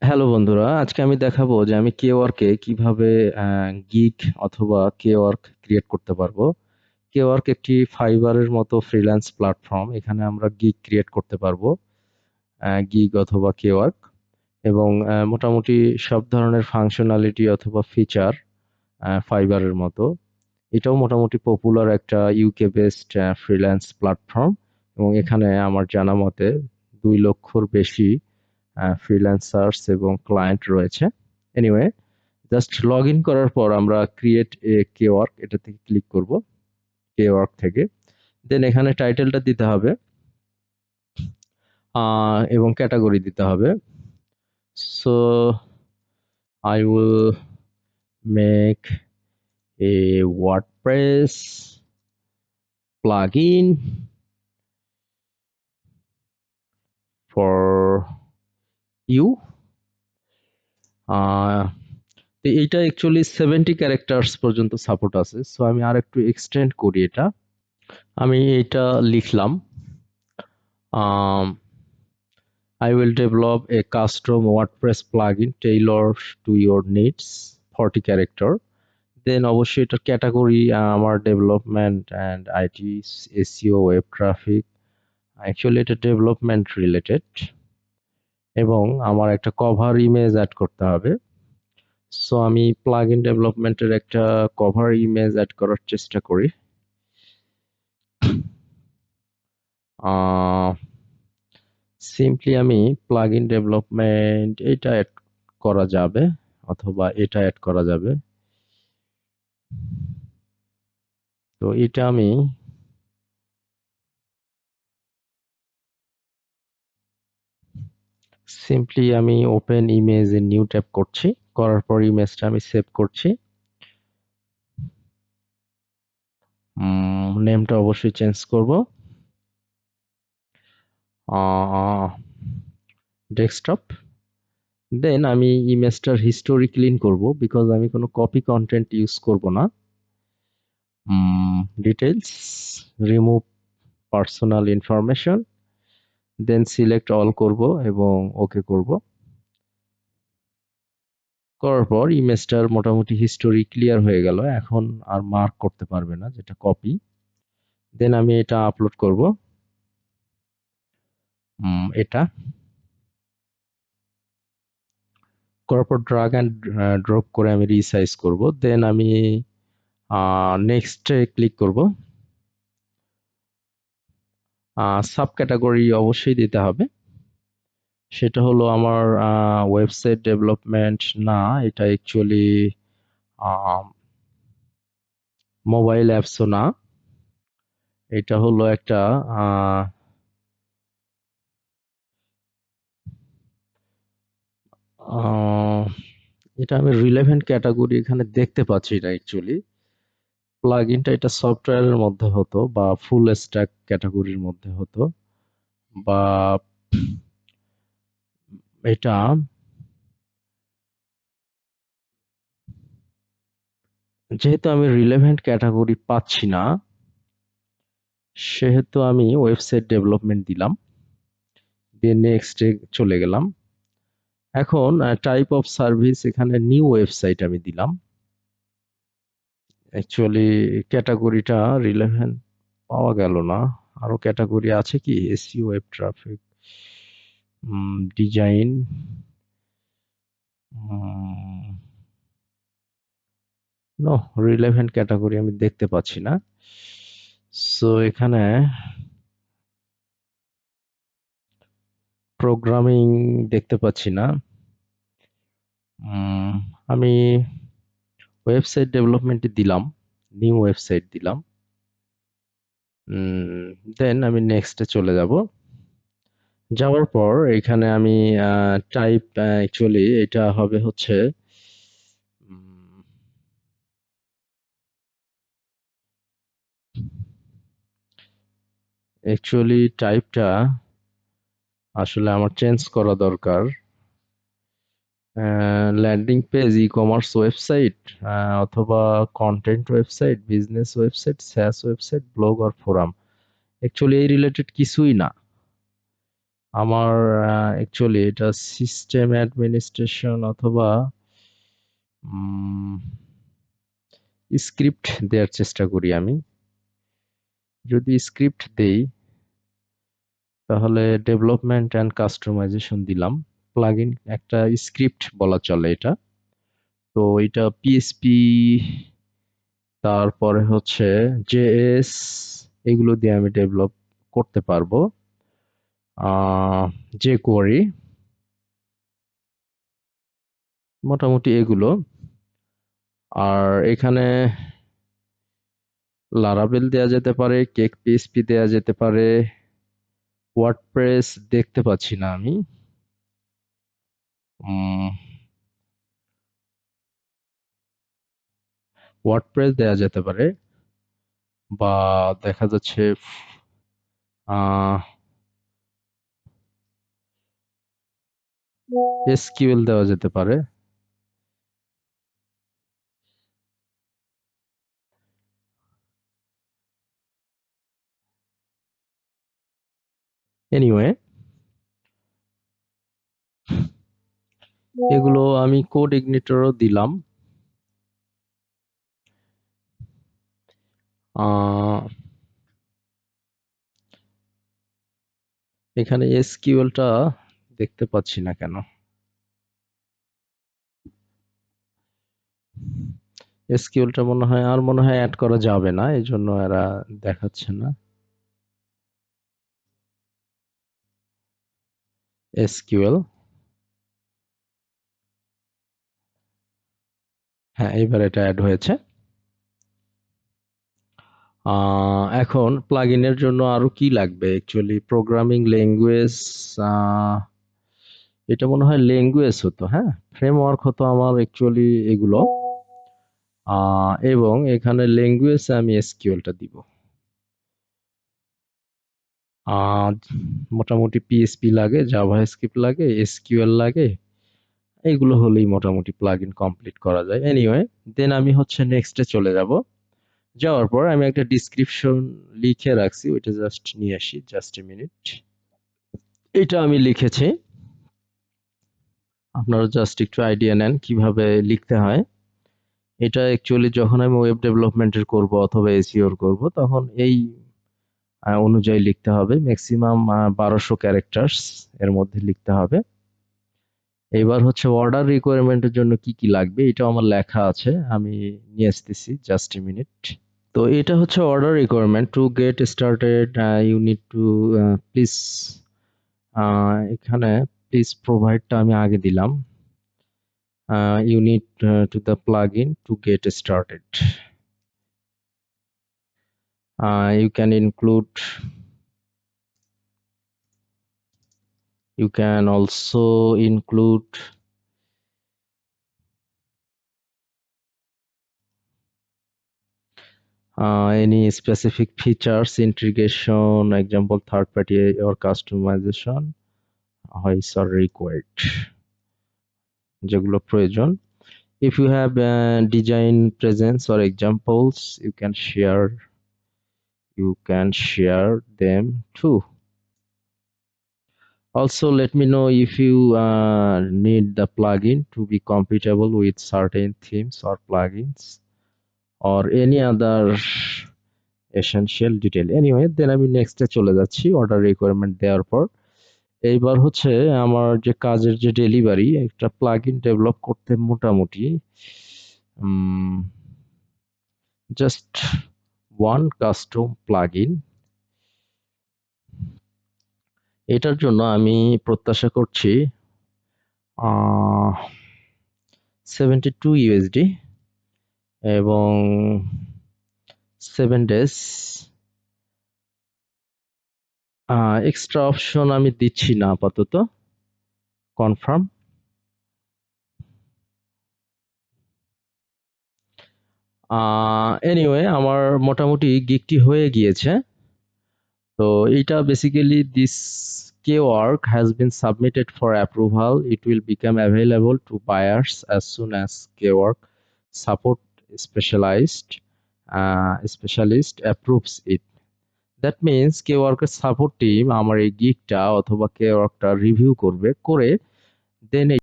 Hello বন্ধুরা, আজকে আমি দেখাবো যে আমি Kwork-এ কিভাবে গিগ অথবা Kwork ক্রিয়েট করতে পারবো। Kwork একটি ফাইবারের মতো ফ্রিল্যান্স প্ল্যাটফর্ম। এখানে আমরা গিগ ক্রিয়েট করতে পারবো, গিগ অথবা Kwork, এবং মোটামুটি সব ধরনের ফাংশনালিটি অথবা ফিচার ফাইবারের মতো। এটাও মোটামুটি পপুলার একটা ইউকে বেসড ফ্রিল্যান্স প্ল্যাটফর্ম, এবং এখানে আমার জানা মতে 2 লক্ষর বেশি ফ্রিল্যান্সার্স এবং ক্লায়েন্ট রয়েছে। এনিওয়ে, জাস্ট লগ ইন করার পর আমরা ক্রিয়েট এ Kwork এটা থেকে ক্লিক করব, Kwork থেকে। দেন এখানে টাইটেলটা দিতে হবে এবং ক্যাটাগরি দিতে হবে। So I will make a WordPress plugin for you. তো এইটা অ্যাকচুয়ালি 70 ক্যারেক্টার্স পর্যন্ত সাপোর্ট আছে। সো আমি আর একটু এক্সটেন্ড করি এটা। আমি এটা লিখলাম, I will develop a custom WordPress plugin tailored to your needs, 40 character. Then অবশ্যই এটার ক্যাটাগরি আমার development and IT, SEO, web traffic. Actually এটা ডেভেলপমেন্ট রিলেটেড, এবং আমার একটা কভার ইমেজ অ্যাড করতে হবে। সো আমি প্লাগইন ডেভেলপমেন্টের একটা কভার ইমেজ অ্যাড করার চেষ্টা করি। সিম্পলি আমি প্লাগইন ডেভেলপমেন্ট এটা অ্যাড করা যাবে, অথবা এটা অ্যাড করা যাবে। তো এটা আমি simply open image a new tab করছি, করার পর ইমেজটা আমি সেভ করছি। নেমটা অবশ্যই চেঞ্জ করব, ডেস্কটপ। দেন আমি ইমেজটার হিস্টোরি ক্লিন করব, বিকজ আমি কোনো কপি কন্টেন্ট ইউজ করব না। Details, remove personal information, then select all করব এবং ওকে করব। করার পর ইমেজটার মোটামুটি হিস্টোরি ক্লিয়ার হয়ে গেল, এখন আর মার্ক করতে পারবে না যেটা কপি। দেন আমি এটা আপলোড করব, এটা করার পর ড্রাগ অ্যান্ড ড্রপ করে আমি রিসাইজ করব। দেন আমি নেক্সটে ক্লিক করব। সাব ক্যাটাগরি অবশ্যই দিতে হবে, সেটা হলো আমার ওয়েবসাইট ডেভেলপমেন্ট না, এটা অ্যাকচুয়ালি মোবাইল অ্যাপসও না, এটা হলো একটা এটা আমি রিলেভেন্ট ক্যাটাগরি এখানে দেখতে পাচ্ছি না অ্যাকচুয়ালি। প্লাগইনটা এটা সফটওয়্যারের মধ্যে হতো, বা ফুল স্ট্যাক ক্যাটাগরির মধ্যে হতো, বা এটা যেহেতু আমি রিলেভেন্ট ক্যাটাগরি পাচ্ছি না, সেহেতু আমি ওয়েবসাইট ডেভেলপমেন্ট দিলাম, দিয়ে নেক্সটে চলে গেলাম। এখন টাইপ অফ সার্ভিস এখানে নিউ ওয়েবসাইট আমি দিলাম। অ্যাকচুয়ালি ক্যাটাগরিটা রিলেভেন্ট পাওয়া গেল না। আরো ক্যাটাগরি আছে কি? SEO, web traffic, design, no, relevant category আমি দেখতে পাচ্ছি না। সো এখানে প্রোগ্রামিং দেখতে পাচ্ছি না। আমি ওয়েবসাইট ডেভেলপমেন্টে দিলাম, নিউ ওয়েবসাইট দিলাম। দেন আমি নেক্সটে চলে যাব। যাওয়ার পর এখানে আমি টাইপ, অ্যাকচুয়ালি এটা হবে হচ্ছে অ্যাকচুয়ালি টাইপটা আসলে আমার চেঞ্জ করা দরকার। Landing page, e commerce website, অথবা content website, business website, SaaS website, blog আর ফোরাম। অ্যাকচুয়ালি এই রিলেটেড কিছুই না। আমার অ্যাকচুয়ালি এটা সিস্টেম অ্যাডমিনিস্ট্রেশন অথবা স্ক্রিপ্ট দেওয়ার চেষ্টা করি আমি। যদি স্ক্রিপ্ট দেই তাহলে ডেভেলপমেন্ট অ্যান্ড কাস্টমাইজেশন দিলাম। প্লাগইন একটা স্ক্রিপ্ট বলা চলে এটা। তো এটা পিএইচপি, তারপরে হচ্ছে জেএস, এগুলো দিয়ে আমি ডেভেলপ করতে পারবো। jQuery, মোটামুটি এগুলো। আর এখানে লারাভেল দেয়া যেতে পারে, কেক পিএইচপি দেয়া যেতে পারে, ওয়ার্ডপ্রেস দেখতে পাচ্ছি না আমি। উম, ওয়ার্ডপ্রেস দেয়া যেতে পারে, বা দেখা যাচ্ছে এসকিউএল দেওয়া যেতে পারে। এনিওয়ে, এগুলো আমি কোড ইগনিটরও দিলাম। এখানে এসকিউএলটা দেখতে পাচ্ছি না কেন? এসকিউএলটা মনে হয় অ্যাড করা যাবে না, এই জন্য এরা দেখাচ্ছে না। এসকিউএল, হ্যাঁ এবার এটা অ্যাড হয়েছে। এখন প্লাগইনের জন্য আরো কি লাগবে? অ্যাকচুয়ালি প্রোগ্রামিং ল্যাঙ্গুয়েজ, এটা মনে হয় ল্যাঙ্গুয়েজ হতো, হ্যাঁ। ফ্রেমওয়ার্ক হতো আমার অ্যাকচুয়ালি এগুলো। এবং এখানে ল্যাঙ্গুয়েজ আমি এসকিউএলটা দিব। মোটামুটি পিএইচপি লাগে, জাভাস্ক্রিপ্ট লাগে, এসকিউএল লাগে। এইগুলো হলেই মোটামুটি প্লাগইন কমপ্লিট করা যায়। এনিওয়ে, দেন আমি হচ্ছে নেক্সটে চলে যাব। যাওয়ার পর আমি একটা ডেসক্রিপশন লিখে রাখছি, ওইটা জাস্ট নিয়ে আসি, জাস্ট এ মিনিট। এটা আমি লিখেছি, আপনারা জাস্ট একটু আইডিয়া নেন কিভাবে লিখতে হয়। এটা অ্যাকচুয়ালি যখন আমি ওয়েব ডেভেলপমেন্টের করব অথবা এসইওর করব, তখন এই অনুযায়ী লিখতে হবে। ম্যাক্সিমাম 1200 ক্যারেক্টার্স এর মধ্যে লিখতে হবে। এবার হচ্ছে অর্ডার রিকোয়ারমেন্টের জন্য কি কি লাগবে, এটা আমার লেখা আছে, আমি নিয়ে আসতেছি, জাস্ট এ মিনিট। তো এটা হচ্ছে order requirement. To get started you need to please, এখানে প্লিজ প্রোভাইডটা আমি আগে দিলাম। You need to the plugin to get started. You can include, you can also include any specific features, integration, example third party or customization, which are required, যেগুলো প্রয়োজন। If you have design presence or examples, you can share them too. Also, let me know if you need the plugin to be compatible with certain themes or plugins or any other essential detail. Anyway, then আমি নেক্সটে চলে যাচ্ছি order requirement দেওয়ার পর। এইবার হচ্ছে আমার যে কাজের যে ডেলিভারি, একটা প্লাগইন ডেভেলপ করতে মোটামুটি জাস্ট ওয়ান কাস্টম প্লাগইন। এটার জন্য আমি প্রত্যাশা করছি 72 ইউএসডি এবং 7 days। এক্সট্রা অপশন আমি দিচ্ছি না আপাতত, কনফার্ম। এনিওয়ে, আমার মোটামুটি গিগটি হয়ে গিয়েছে। তো এইটা basically this Kwork has been submitted for approval. It will become available to buyers as soon as Kwork support specialist approves it. That means কেওয়ার্কের সাপোর্ট টিম আমার এই গিগটা অথবা কেওয়ার্কটা রিভিউ করবে, করে দেন